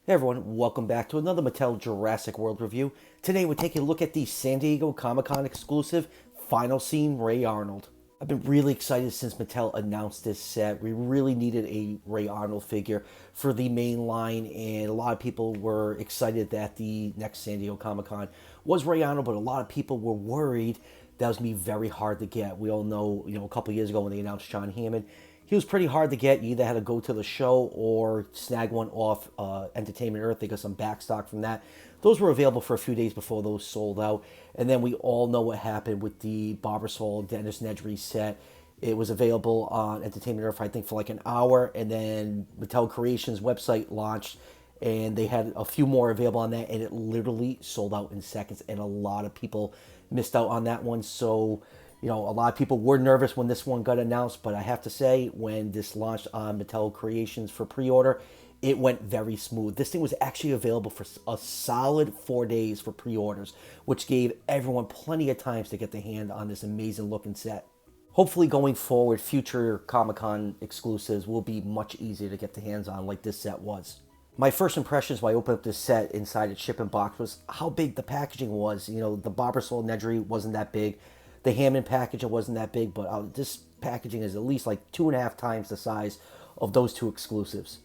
Hey everyone, welcome back to another Mattel Jurassic World review. Today we're taking a look at the San Diego Comic-Con exclusive Final Scene Ray Arnold. I've been really excited since Mattel announced this set. We really needed a Ray Arnold figure for the main line, and a lot of people were excited that the next San Diego Comic-Con was Ray Arnold, but a lot of people were worried that was going to be very hard to get. We all know, a couple years ago when they announced John Hammond, he was pretty hard to get. You either had to go to the show or snag one off Entertainment Earth. They got some back stock from that. Those were available for a few days before those sold out. And then we all know what happened with the Barbasol Dennis Nedry set. It was available on Entertainment Earth, I think, for like an hour. And then Mattel Creations website launched, and they had a few more available on that. And it literally sold out in seconds. And a lot of people missed out on that one. So a lot of people were nervous when this one got announced, but I have to say, when this launched on Mattel Creations for pre-order, it went very smooth. This thing was actually available for a solid 4 days for pre-orders, which gave everyone plenty of times to get their hand on this amazing looking set. Hopefully going forward, future Comic-Con exclusives will be much easier to get the hands on like this set was. My first impressions when I opened up this set inside its shipping box was how big the packaging was. The Barbasol Nedry wasn't that big. The Hammond package, it wasn't that big, but this packaging is at least like 2.5 times the size of those two exclusives.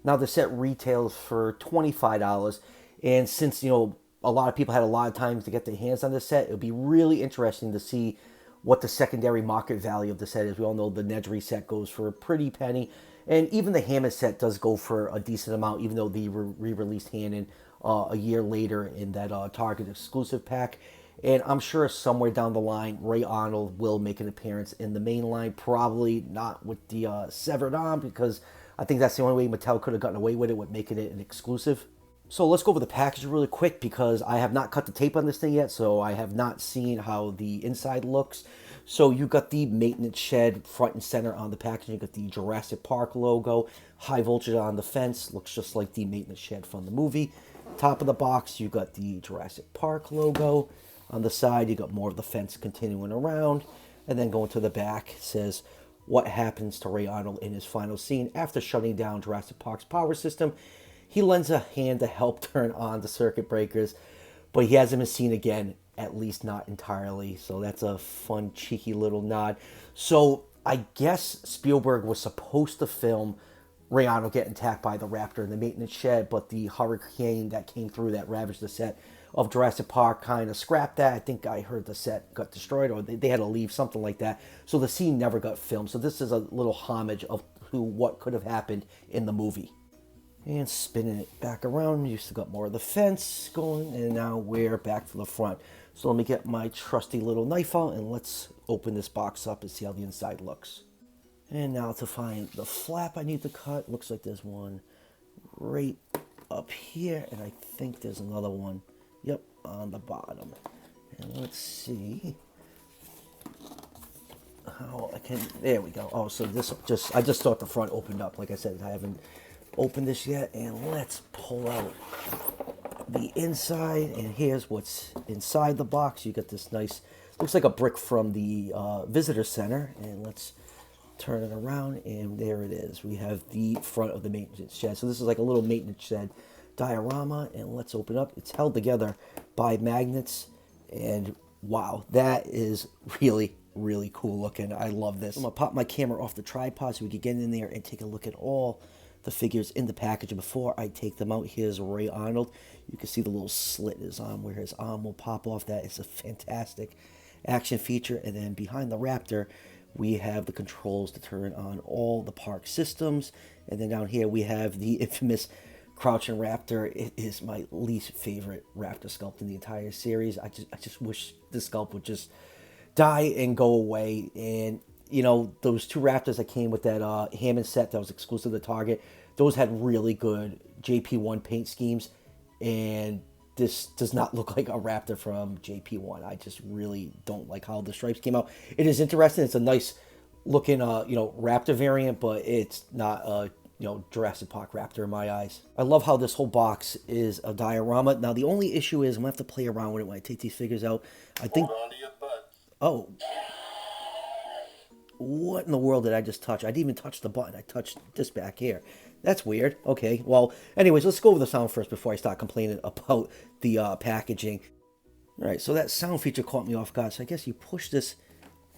Now the set retails for $25, and since a lot of people had a lot of time to get their hands on this set, it would be really interesting to see what the secondary market value of the set is. We all know the Nedry set goes for a pretty penny, and even the Hammond set does go for a decent amount, even though they re-released Hammond a year later in that Target exclusive pack. And I'm sure somewhere down the line, Ray Arnold will make an appearance in the main line. Probably not with the severed arm, because I think that's the only way Mattel could have gotten away with it, with making it an exclusive. So let's go over the package really quick, because I have not cut the tape on this thing yet, so I have not seen how the inside looks. So you got the maintenance shed front and center on the package. You got the Jurassic Park logo, high voltage on the fence. Looks just like the maintenance shed from the movie. Top of the box, you got the Jurassic Park logo. On the side, you got more of the fence continuing around. And then going to the back, it says, what happens to Ray Arnold in his final scene after shutting down Jurassic Park's power system? He lends a hand to help turn on the circuit breakers, but he hasn't been seen again, at least not entirely. So that's a fun, cheeky little nod. So I guess Spielberg was supposed to film Ray Arnold getting attacked by the Raptor in the maintenance shed, but the hurricane that came through that ravaged the set of Jurassic Park kind of scrapped that. I think I heard the set got destroyed, or they had to leave, something like that. So the scene never got filmed. So this is a little homage of what could have happened in the movie. And spinning it back around, you still got more of the fence going, and now we're back to the front. So let me get my trusty little knife out, and let's open this box up and see how the inside looks. And now to find the flap I need to cut. Looks like there's one right up here, and I think there's another one, yep, on the bottom. And let's see how I can, there we go. Oh, so I just thought the front opened up. Like I said, I haven't opened this yet. And let's pull out the inside, and here's what's inside the box. You got this nice, looks like a brick from the visitor center. And let's turn it around, and there it is. We have the front of the maintenance shed. So this is like a little maintenance shed diorama, and let's open up. It's held together by magnets, and wow, that is really, really cool looking. I love this. I'm gonna pop my camera off the tripod so we can get in there and take a look at all the figures in the package. And before I take them out, here's Ray Arnold. You can see the little slit in his arm where his arm will pop off. That is a fantastic action feature. And then behind the Raptor, we have the controls to turn on all the park systems. And then down here we have the infamous Crouching Raptor. It is my least favorite Raptor sculpt in the entire series. I just wish the sculpt would just die and go away. And those two Raptors that came with that Hammond set that was exclusive to Target, those had really good JP1 paint schemes, and this does not look like a Raptor from JP1. I just really don't like how the stripes came out. It is interesting. It's a nice looking Raptor variant, but it's not a Jurassic Park Raptor in my eyes. I love how this whole box is a diorama. Now the only issue is I'm gonna have to play around with it when I take these figures out. I think, oh, what in the world did I just touch? I didn't even touch the button. I touched this back here. That's weird. Okay, well, anyways, let's go over the sound first before I start complaining about the packaging. All right, so that sound feature caught me off guard. So I guess you push this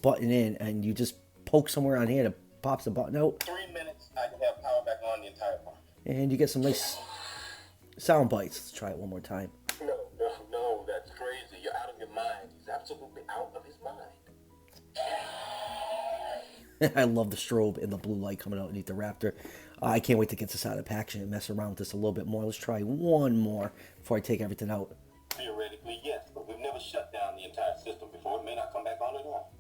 button in and you just poke somewhere on here and it pops the button out. 3 minutes, I can have power back on the entire park. And you get some nice sound bites. Let's try it one more time. No, that's crazy. You're out of your mind. He's absolutely out of his mind. I love the strobe and the blue light coming out underneath the Raptor. I can't wait to get this out of the packaging and mess around with this a little bit more. Let's try one more before I take everything out. Theoretically, yes, but we've never shut down the entire system before. It may not come back on at all.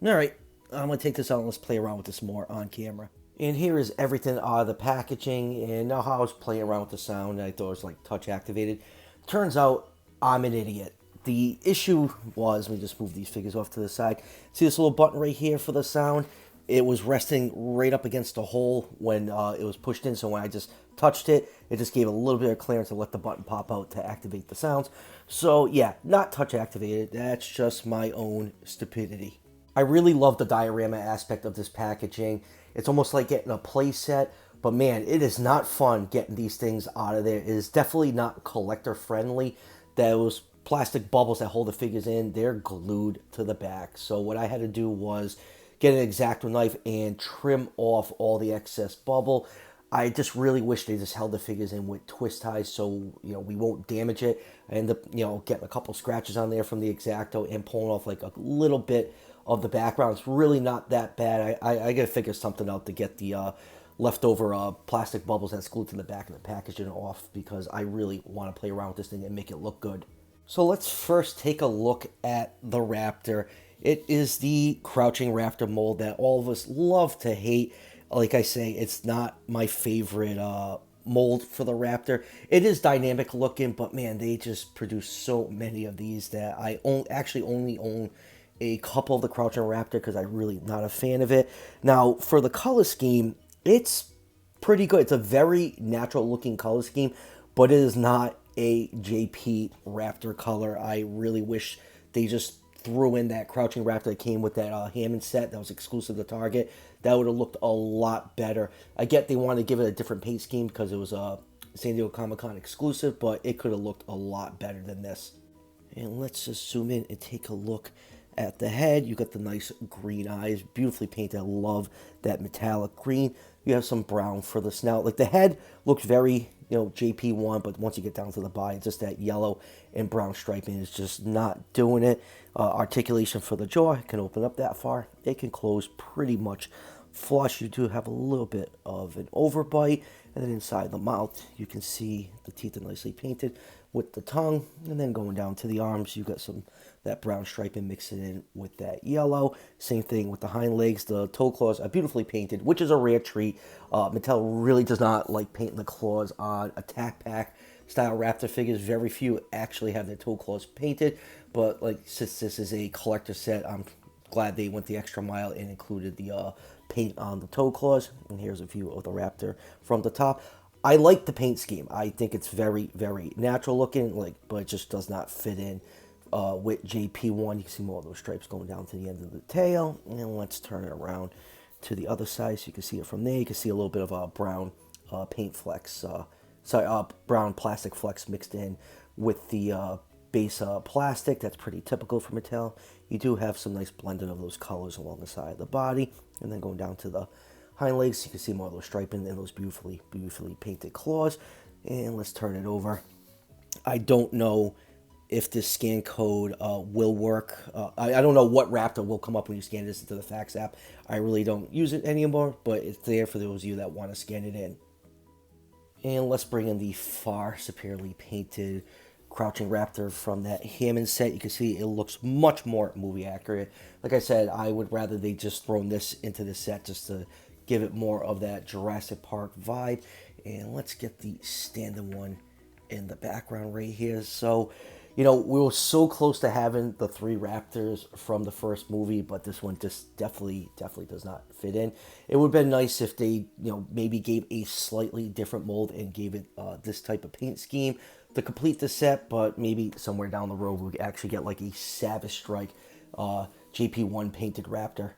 All right, I'm going to take this out and let's play around with this more on camera. And here is everything out of the packaging. And now how I was playing around with the sound, I thought it was like touch activated. Turns out I'm an idiot. The issue was, let me just move these figures off to the side. See this little button right here for the sound? It was resting right up against the hole when it was pushed in. So when I just touched it, it just gave a little bit of clearance to let the button pop out to activate the sounds. So yeah, not touch activated. That's just my own stupidity. I really love the diorama aspect of this packaging. It's almost like getting a play set, but man, it is not fun getting these things out of there. It is definitely not collector friendly. Those plastic bubbles that hold the figures in, they're glued to the back. So what I had to do was get an X-Acto knife and trim off all the excess bubble. I just really wish they just held the figures in with twist ties so, we won't damage it. I end up, getting a couple scratches on there from the X-Acto and pulling off like a little bit of the background. It's really not that bad. I got to figure something out to get the leftover plastic bubbles that's glued to the back of the packaging off, because I really want to play around with this thing and make it look good. So let's first take a look at the Raptor. It is the crouching Raptor mold that all of us love to hate. Like I say, it's not my favorite mold for the Raptor. It is dynamic looking, but man, they just produce so many of these that I actually only own a couple of the crouching Raptor because I'm really not a fan of it. Now, for the color scheme, it's pretty good. It's a very natural looking color scheme, but it is not a JP Raptor color. I really wish they just threw in that crouching Raptor that came with that Hammond set that was exclusive to Target. That would have looked a lot better. I get they wanted to give it a different paint scheme because it was a San Diego Comic-Con exclusive, but it could have looked a lot better than this. And let's just zoom in and take a look at the head. You got the nice green eyes, beautifully painted. I love that metallic green. You have some brown for the snout. Like the head looks very, JP1, but once you get down to the body, just that yellow and brown striping is just not doing it. Articulation for the jaw can open up that far. It can close pretty much flush. You do have a little bit of an overbite, and then inside the mouth, you can see the teeth are nicely painted with the tongue, and then going down to the arms, you got that brown striping mixing in with that yellow. Same thing with the hind legs. The toe claws are beautifully painted, which is a rare treat. Mattel really does not like painting the claws on attack pack style Raptor figures. Very few actually have their toe claws painted, but since this is a collector set, I'm glad they went the extra mile and included the paint on the toe claws. And here's a view of the Raptor from the top. I like the paint scheme. I think it's very, very natural looking, but it just does not fit in with JP1. You can see more of those stripes going down to the end of the tail. And let's turn it around to the other side so you can see it from there. You can see a little bit of a brown paint flecks, brown plastic flecks mixed in with the base plastic. That's pretty typical for Mattel. You do have some nice blending of those colors along the side of the body. And then going down to the hind legs, you can see more of those striping and those beautifully, beautifully painted claws. And let's turn it over. I don't know if this scan code will work. I don't know what Raptor will come up when you scan this into the fax app. I really don't use it anymore, but it's there for those of you that want to scan it in. And let's bring in the far superiorly painted crouching Raptor from that Hammond set. You can see it looks much more movie accurate. Like I said, I would rather they just thrown this into the set just to give it more of that Jurassic Park vibe. And let's get the standard one in the background right here. So, we were so close to having the 3 Raptors from the first movie, but this one just definitely does not fit in. It would have been nice if they, maybe gave a slightly different mold and gave it this type of paint scheme to complete the set, but maybe somewhere down the road we could actually get like a Savage Strike JP1 painted Raptor.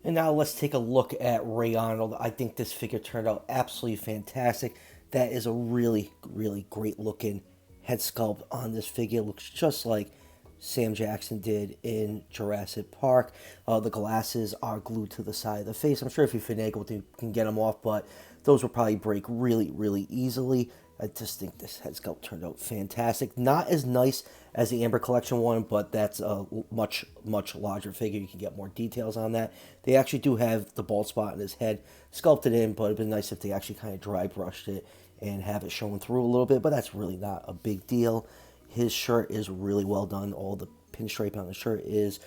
And now let's take a look at Ray Arnold. I think this figure turned out absolutely fantastic. That is a really, really great looking head sculpt on this figure. It looks just like Sam Jackson did in Jurassic Park. The glasses are glued to the side of the face. I'm sure if you finagle it, you can get them off, but those will probably break really, really easily. I just think this head sculpt turned out fantastic. Not as nice as the Amber Collection one, but that's a much, much larger figure. You can get more details on that. They actually do have the bald spot in his head sculpted in, but it'd be nice if they actually kind of dry brushed it and have it showing through a little bit, but that's really not a big deal. His shirt is really well done. All the pinstripe on the shirt is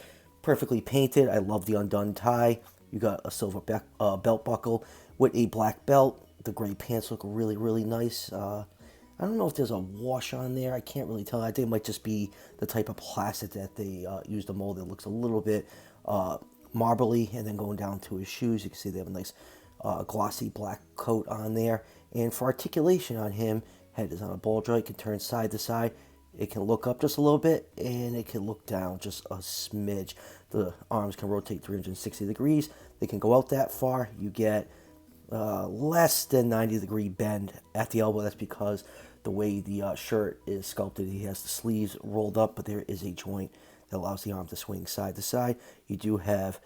perfectly painted. I love the undone tie. You got a silver belt buckle with a black belt. The gray pants look really, really nice. I don't know if there's a wash on there. I can't really tell. I think it might just be the type of plastic that they used to mold. It looks a little bit marbly, and then going down to his shoes, you can see they have a nice glossy black coat on there. And for articulation on him, head is on a ball joint, can turn side to side. It can look up just a little bit, and it can look down just a smidge. The arms can rotate 360 degrees. They can go out that far. You get less than 90-degree bend at the elbow. That's because the way the shirt is sculpted, he has the sleeves rolled up, but there is a joint that allows the arm to swing side to side. You do have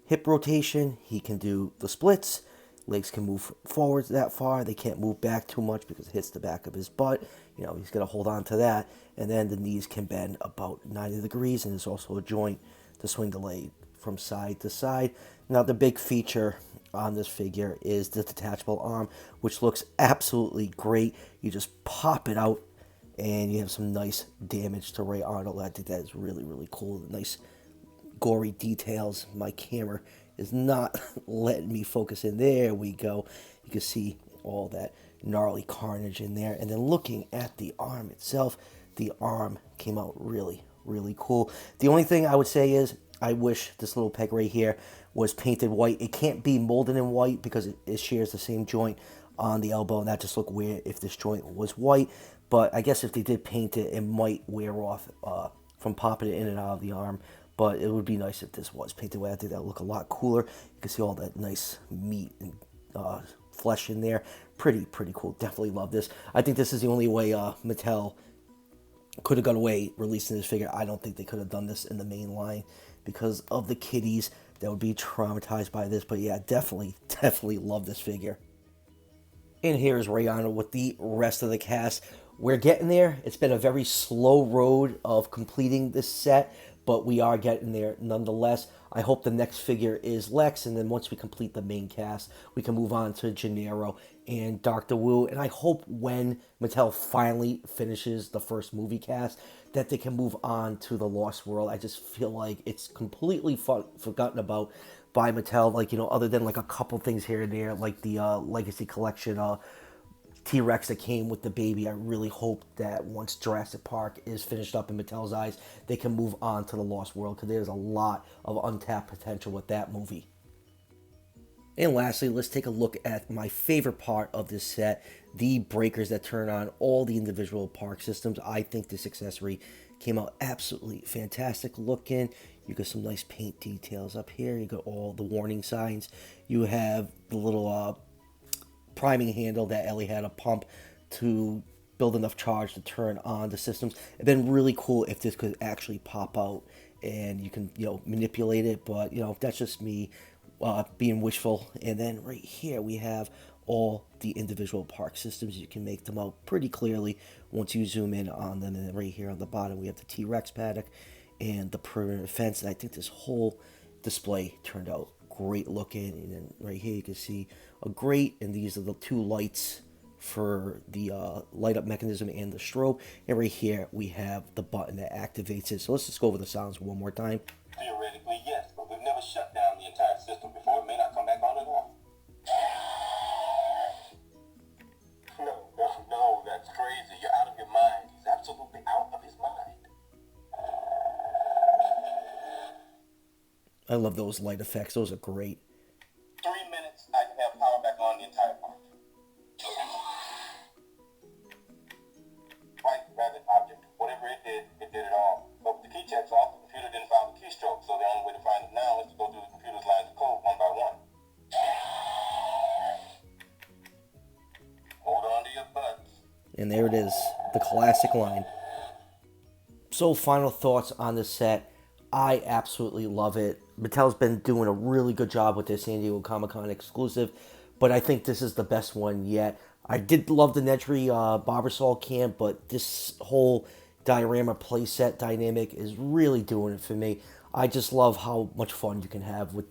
hip rotation. He can do the splits. Legs can move forwards that far. They can't move back too much because it hits the back of his butt. You know, he's going to hold on to that. And then the knees can bend about 90 degrees, and there's also a joint to swing the leg from side to side. Now, the big feature on this figure is the detachable arm, which looks absolutely great. You just pop it out, and you have some nice damage to Ray Arnold. I think that is really, really cool. Nice gory details. My camera is not letting me focus in. There we go. You can see all that gnarly carnage in there. And then looking at the arm itself, the arm came out really, really cool. The only thing I would say is I wish this little peg right here was painted white. It can't be molded in white because it shares the same joint on the elbow, and that just looked weird if this joint was white. But I guess if they did paint it, it might wear off from popping it in and out of the arm. But it would be nice if this was painted white. I think that would look a lot cooler. You can see all that nice meat and flesh in there. Pretty cool. Definitely love this. I think this is the only way Mattel could have got away releasing this figure. I don't think they could have done this in the main line because of the kiddies that would be traumatized by this. But yeah, definitely love this figure. And here's Ray Arnold with the rest of the cast. We're getting there. It's been a very slow road of completing this set, but we are getting there nonetheless. I hope the next figure is Lex, and then once we complete the main cast, we can move on to Gennaro and Dr. Wu. And I hope when Mattel finally finishes the first movie cast, that they can move on to the Lost World. I just feel like it's completely forgotten about by Mattel, like, you know, other than like a couple things here and there, like the Legacy Collection T-Rex that came with the baby. I really hope that once Jurassic Park is finished up in Mattel's eyes, they can move on to the Lost World, because there's a lot of untapped potential with that movie. And lastly, let's take a look at my favorite part of this set, the breakers that turn on all the individual park systems. I think this accessory came out absolutely fantastic looking. You got some nice paint details up here. You got all the warning signs. You have the little priming handle that Ellie had a pump to build enough charge to turn on the systems. It'd been really cool if this could actually pop out and you can, you know, manipulate it, but, you know, that's just me being wishful. And then right here we have all the individual park systems. You can make them out pretty clearly once you zoom in on them. And then right here on the bottom we have the T-Rex paddock and the perimeter fence. And I think this whole display turned out great looking. And then right here you can see a grate, and these are the two lights for the light up mechanism and the strobe. And right here we have the button that activates it. So let's just go over the sounds one more time. Theoretically, yes, but we've never shut down the entire system before. It may not come back on at all. No, that's crazy. You're out of your mind. He's absolutely out of his mind. I love those light effects. Those are great. 3 minutes, I can have power back on the entire park. Right, rather than object. Whatever it did it all. But with the key checks off, the computer didn't find the keystroke, so And there it is, the classic line. So final thoughts on this set. I absolutely love it. Mattel's been doing a really good job with this San Diego Comic-Con exclusive, but I think this is the best one yet. I did love the Nedry Barbasol camp, but this whole diorama playset dynamic is really doing it for me. I just love how much fun you can have with,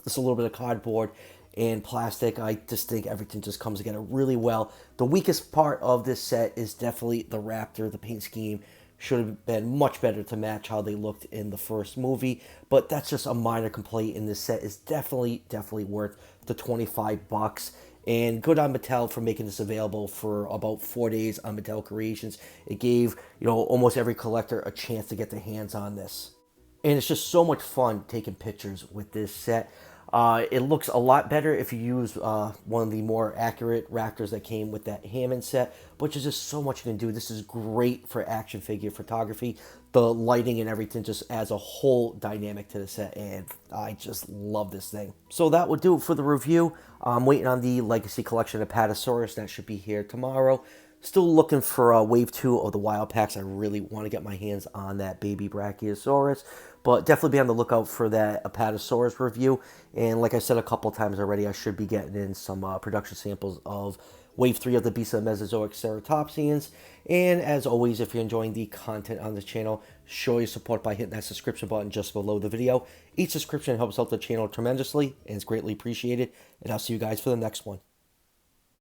just a little bit of cardboard and plastic. I just think everything just comes together really well. The weakest part of this set is definitely the Raptor. The paint scheme should have been much better to match how they looked in the first movie, but that's just a minor complaint, and this set is definitely worth the $25. And good on Mattel for making this available for about 4 days on Mattel Creations. It gave, almost every collector a chance to get their hands on this. And it's just so much fun taking pictures with this set. It looks a lot better if you use one of the more accurate Raptors that came with that Hammond set, but there's just so much you can do. This is great for action figure photography. The lighting and everything just adds a whole dynamic to the set, and I just love this thing. So that would do it for the review. I'm waiting on the Legacy Collection of Apatosaurus. That should be here tomorrow. Still looking for Wave 2 of the Wild Packs. I really want to get my hands on that baby Brachiosaurus, but definitely be on the lookout for that Apatosaurus review. And like I said a couple times already, I should be getting in some production samples of Wave 3 of the Beasts of the Mesozoic Ceratopsians. And as always, if you're enjoying the content on this channel, show your support by hitting that subscription button just below the video. Each subscription helps out the channel tremendously and is greatly appreciated. And I'll see you guys for the next one.